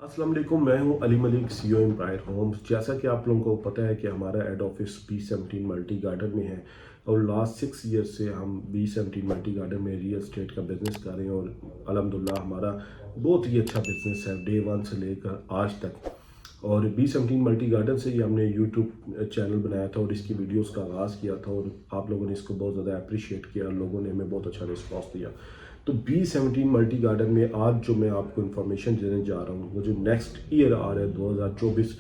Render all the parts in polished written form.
अस्सलाम वालेकुम, मैं हूं Ali Malik, CEO empire homes. जैसा कि आप लोगों को पता है कि हमारा head office B17 multi garden में है और लास्ट 6 ईयर से हम B17 मल्टी गार्डन में रियल एस्टेट का बिज़नेस कर रहे हैं और अल्हम्दुलिल्लाह हमारा बहुत ही अच्छा बिज़नेस है डे वन से लेकर आज तक। और B17 मल्टी गार्डन से ही हमने यूट्यूब चैनल बनाया था और इसकी वीडियोस का आगाज़ किया था और आप लोगों ने इसको बहुत ज़्यादा अप्रिशिएट किया और लोगों ने हमें बहुत अच्छा रिस्पॉन्स दिया। तो B17 मल्टी गार्डन में आज जो मैं आपको इन्फॉर्मेशन देने जा रहा हूँ, वो जो नेक्स्ट ईयर आ रहा है 2024,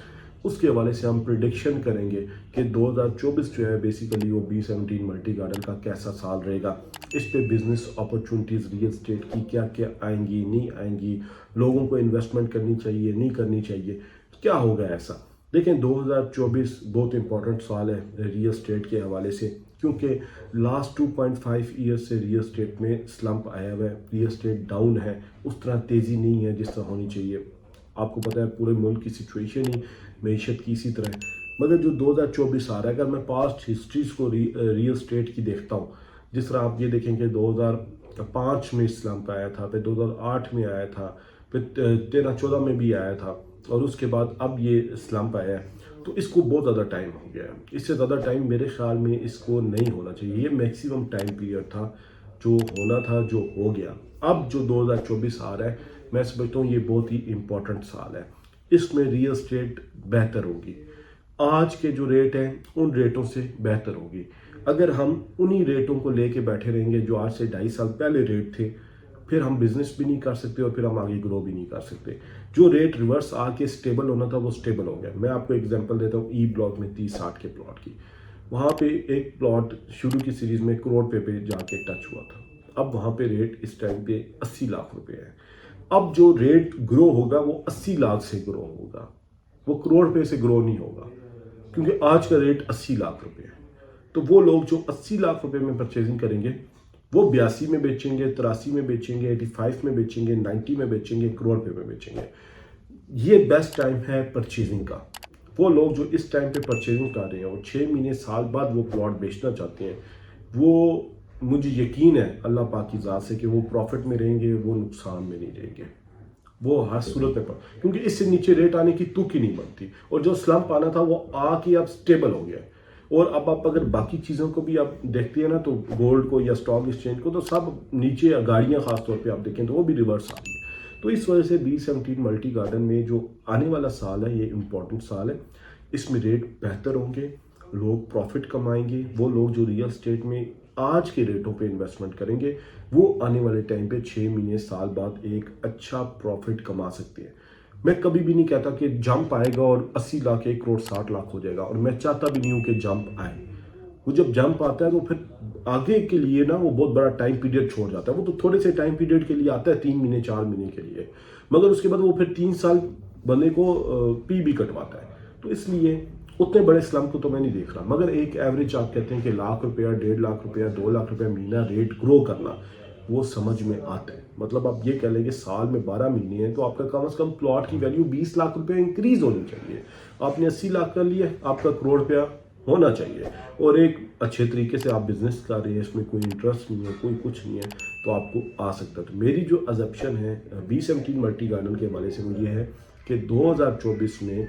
उसके हवाले से हम प्रिडिक्शन करेंगे कि 2024 जो है बेसिकली वो B17 मल्टी गार्डन का कैसा साल रहेगा। इस पे बिजनेस अपॉर्चुनिटीज़ रियल एस्टेट की क्या क्या आएंगी, नहीं आएंगी, लोगों को इन्वेस्टमेंट करनी चाहिए, नहीं करनी चाहिए, क्या होगा ऐसा। देखें, 2024 बहुत इंपॉर्टेंट साल है रियल एस्टेट के हवाले से, क्योंकि लास्ट 2.5 ईयर से रियल एस्टेट में स्लम्प आया हुआ है, रियल एस्टेट डाउन है, उस तरह तेज़ी नहीं है जिस तरह होनी चाहिए। आपको पता है पूरे मुल्क की सिचुएशन ही मीशत की इसी तरह है। मगर जो 2024 आ रहा है, अगर मैं पास्ट हिस्ट्रीज को रियल एस्टेट की देखता हूँ, जिस तरह आप ये देखेंगे 2005 में स्लम्प आया था, फिर 2008 में आया था, फिर 13-14 में भी आया था और उसके बाद अब ये स्लम्प आया है। तो इसको बहुत ज़्यादा टाइम हो गया है, इससे ज़्यादा टाइम मेरे ख्याल में इसको नहीं होना चाहिए। ये मैक्सिमम टाइम पीरियड था जो होना था, जो हो गया। अब जो 2024 आ रहा है, मैं समझता हूँ ये बहुत ही इम्पोर्टेंट साल है। इसमें रियल एस्टेट बेहतर होगी, आज के जो रेट हैं उन रेटों से बेहतर होगी। अगर हम उन्हीं रेटों को लेके बैठे रहेंगे जो आज से 2.5 साल पहले रेट थे, फिर हम बिजनेस भी नहीं कर सकते और फिर हम आगे ग्रो भी नहीं कर सकते। जो रेट रिवर्स आके स्टेबल होना था वो स्टेबल हो गया। मैं आपको एग्जांपल देता हूँ ई ब्लॉक में 30-60 के प्लॉट की। वहाँ पे एक प्लॉट शुरू की सीरीज में करोड़ पे जाके टच हुआ था। अब वहाँ पे रेट इस टाइम पे 80 लाख रुपए है। अब जो रेट ग्रो होगा वो 80 लाख से ग्रो होगा, वो करोड़ पे से ग्रो नहीं होगा, क्योंकि आज का रेट 80 लाख रुपए है। तो वो लोग जो 80 लाख रुपए में परचेजिंग करेंगे, वो 82 में बेचेंगे, 83 में बेचेंगे, 85 में बेचेंगे, 90 में बेचेंगे, करोड़ पे में बेचेंगे। ये बेस्ट टाइम है परचेजिंग का। वो लोग जो इस टाइम पे परचेजिंग कर रहे हैं, वो 6 महीने साल बाद वो प्लॉट बेचना चाहते हैं, वो मुझे यकीन है अल्लाह पाक की ज़ात से कि वो प्रॉफिट में रहेंगे, वो नुकसान में नहीं रहेंगे, वो हर सूरत में क्योंकि इससे नीचे रेट आने की तुक ही नहीं बनती। और जो स्लम्प आना था वो आके अब स्टेबल हो गया है। और अब आप अगर बाकी चीज़ों को भी आप देखते हैं ना, तो गोल्ड को या स्टॉक एक्सचेंज को, तो सब नीचे, गाड़ियाँ खास तौर पे आप देखें तो वो भी रिवर्स आ रही है। तो इस वजह से B17 मल्टी गार्डन में जो आने वाला साल है ये इम्पोर्टेंट साल है। इसमें रेट बेहतर होंगे, लोग प्रॉफिट कमाएंगे। वो लोग जो रियल एस्टेट में आज के रेटों पे इन्वेस्टमेंट करेंगे, वो आने वाले टाइम पे 6 महीने साल बाद एक अच्छा प्रॉफिट कमा सकते हैं। मैं कभी भी नहीं कहता कि जंप आएगा और 80 लाख 1 करोड़ 60 लाख हो जाएगा, और मैं चाहता भी नहीं हूँ कि जंप आए। वो जब जंप आता है तो फिर आगे के लिए ना वो बहुत बड़ा टाइम पीरियड छोड़ जाता है। वो तो थोड़े से टाइम पीरियड के लिए आता है, 3 महीने 4 महीने के लिए, मगर उसके बाद वो फिर 3 साल बंदे को पी भी कटवाता है। तो इसलिए उतने बड़े स्लम को तो मैं नहीं देख रहा। मगर एक एवरेज आप कहते हैं कि लाख रुपया, 1.5 लाख रुपया, 2 लाख रुपया महीना रेट ग्रो करना, वो समझ में आता है। मतलब आप ये कह लेंगे साल में 12 महीने हैं तो आपका कम से कम प्लॉट की वैल्यू 20 लाख रुपया इंक्रीज होनी चाहिए। आपने 80 लाख कर लिया, आपका करोड़ रुपया होना चाहिए और एक अच्छे तरीके से आप बिजनेस कर रहे हैं, इसमें कोई इंटरेस्ट नहीं है, कोई कुछ नहीं है, तो आपको आ सकता है। तो मेरी जो अजप्शन है B17 मल्टी गार्डन के हवाले से वो ये है कि 2024 में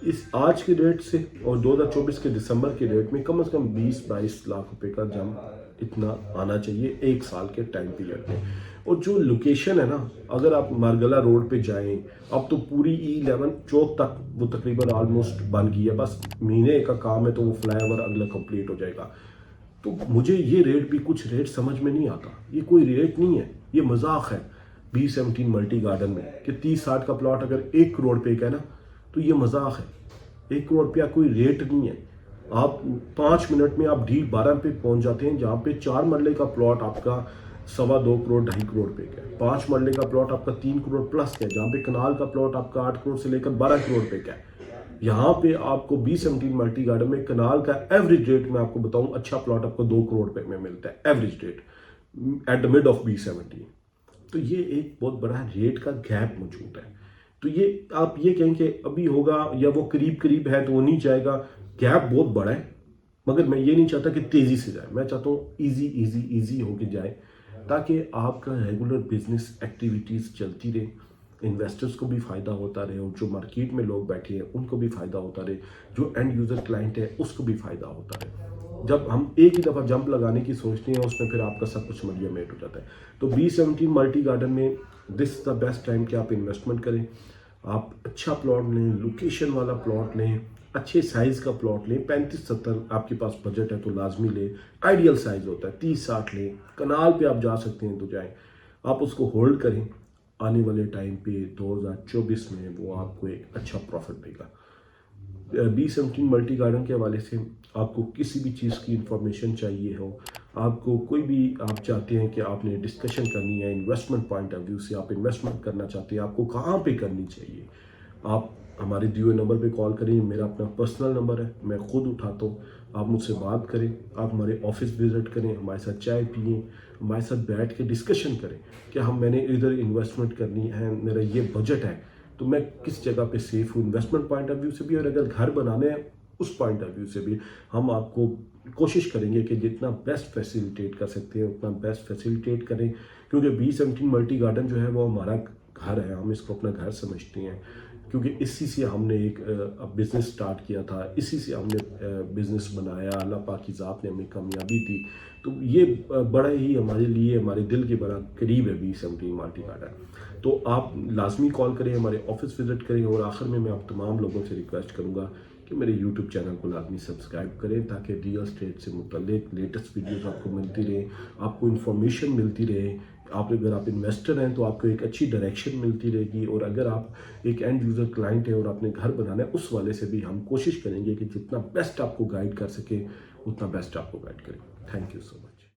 इस आज के डेट से और 2024 के दिसंबर के डेट में कम से कम 20-22 लाख रुपए का जंप इतना आना चाहिए एक साल के टाइम पीरियड में। और जो लोकेशन है ना, अगर आप मारगला रोड पे जाएं, अब तो पूरी E11 चौक तक वो तकरीबन ऑलमोस्ट बन गई है, बस महीने का काम है तो वो फ्लाईओवर अगला कंप्लीट हो जाएगा। तो मुझे ये रेट भी, कुछ रेट समझ में नहीं आता, ये कोई रेट नहीं है, ये मजाक है B17 मल्टी गार्डन में कि 30-60 का प्लॉट अगर 1 करोड़ पे का है ना, तो ये मजाक है। 1 करोड़ रुपया कोई रेट नहीं है। आप 5 मिनट में आप डील 12 पे पहुंच जाते हैं, जहाँ पे 4 मरले का प्लॉट आपका 2.25 करोड़ 2.5 करोड़ पे का है, 5 मरले का प्लॉट आपका 3 करोड़ प्लस का है, जहाँ पे कनाल का प्लॉट आपका 8 करोड़ से लेकर 12 करोड़ पे का है। यहाँ पे आपको B17 मल्टी गार्डन में कनाल का एवरेज रेट में आपको बताऊं, अच्छा प्लॉट आपको 2 करोड़ पे में मिलता है average rate at the mid of B17। तो ये एक बहुत बड़ा रेट का गैप मौजूद है। तो ये आप ये कहें कि अभी होगा या वो करीब करीब है तो वो नहीं जाएगा, गैप बहुत बड़ा है। मगर मैं ये नहीं चाहता कि तेजी से जाए, मैं चाहता हूँ इजी इजी इजी होके जाए, ताकि आपका रेगुलर बिजनेस एक्टिविटीज चलती रहे, इन्वेस्टर्स को भी फ़ायदा होता रहे और जो मार्केट में लोग बैठे हैं उनको भी फ़ायदा होता रहे, जो एंड यूज़र क्लाइंट है उसको भी फ़ायदा होता रहे। जब हम एक ही दफ़ा जंप लगाने की सोचते हैं उसमें फिर आपका सब कुछ मडिया मेट हो जाता है। तो B17 मल्टी गार्डन में दिस द बेस्ट टाइम कि आप इन्वेस्टमेंट करें। आप अच्छा प्लॉट लें, लोकेशन वाला प्लॉट लें, अच्छे साइज़ का प्लॉट लें। 35-70 आपके पास बजट है तो लाजमी लें। आइडियल साइज़ होता है 30-60 लें। कनाल पे आप जा सकते हैं तो जाएँ। आप उसको होल्ड करें, आने वाले टाइम पे 2024 में वो आपको एक अच्छा प्रॉफिट देगा। B17 मल्टी गार्डन के हवाले से आपको किसी भी चीज़ की इंफॉर्मेशन चाहिए हो, आपको कोई भी आप चाहते हैं कि आपने डिस्कशन करनी है इन्वेस्टमेंट पॉइंट ऑफ व्यू से, आप इन्वेस्टमेंट करना चाहते हैं, आपको कहाँ पे करनी चाहिए, आप हमारे दिए हुए नंबर पे कॉल करें। मेरा अपना पर्सनल नंबर है, मैं ख़ुद उठाता हूँ। आप मुझसे बात करें, आप हमारे ऑफिस विज़िट करें, हमारे साथ चाय पिए, हमारे साथ बैठ के डिस्कशन करें कि मैंने इधर इन्वेस्टमेंट करनी है, मेरा ये बजट है, तो मैं किस जगह पे सेफ हूँ इन्वेस्टमेंट पॉइंट ऑफ व्यू से भी, और अगर घर बनाने हैं उस पॉइंट ऑफ व्यू से भी। हम आपको कोशिश करेंगे कि जितना बेस्ट फैसिलिटेट कर सकते हैं उतना बेस्ट फैसिलिटेट करें, क्योंकि B17 मल्टी गार्डन जो है वो हमारा घर है, हम इसको अपना घर समझते हैं, क्योंकि इसी से हमने एक बिज़नेस स्टार्ट किया था, इसी से हमने बिज़नेस बनाया, अल्लाह पाक की ज़ात ने हमें कामयाबी दी। तो ये बड़ा ही हमारे लिए, हमारे दिल के बड़ा करीब है B17 मल्टी गार्डन। तो आप लाजमी कॉल करें, हमारे ऑफिस विज़िट करें, और आखिर में मैं आप तमाम लोगों से रिक्वेस्ट करूँगा कि मेरे यूट्यूब चैनल को लाजमी सब्सक्राइब करें, ताकि रियल एस्टेट से मुतल्लिक लेटेस्ट वीडियोस आपको मिलती रहे, आपको इन्फॉर्मेशन मिलती रहे। अगर आप इन्वेस्टर हैं तो आपको एक अच्छी डायरेक्शन मिलती रहेगी, और अगर आप एक एंड यूज़र क्लाइंट है और आपने घर बनाना है, उस वाले से भी हम कोशिश करेंगे कि जितना बेस्ट आपको गाइड कर सके उतना बेस्ट आपको गाइड करें। Thank you so much.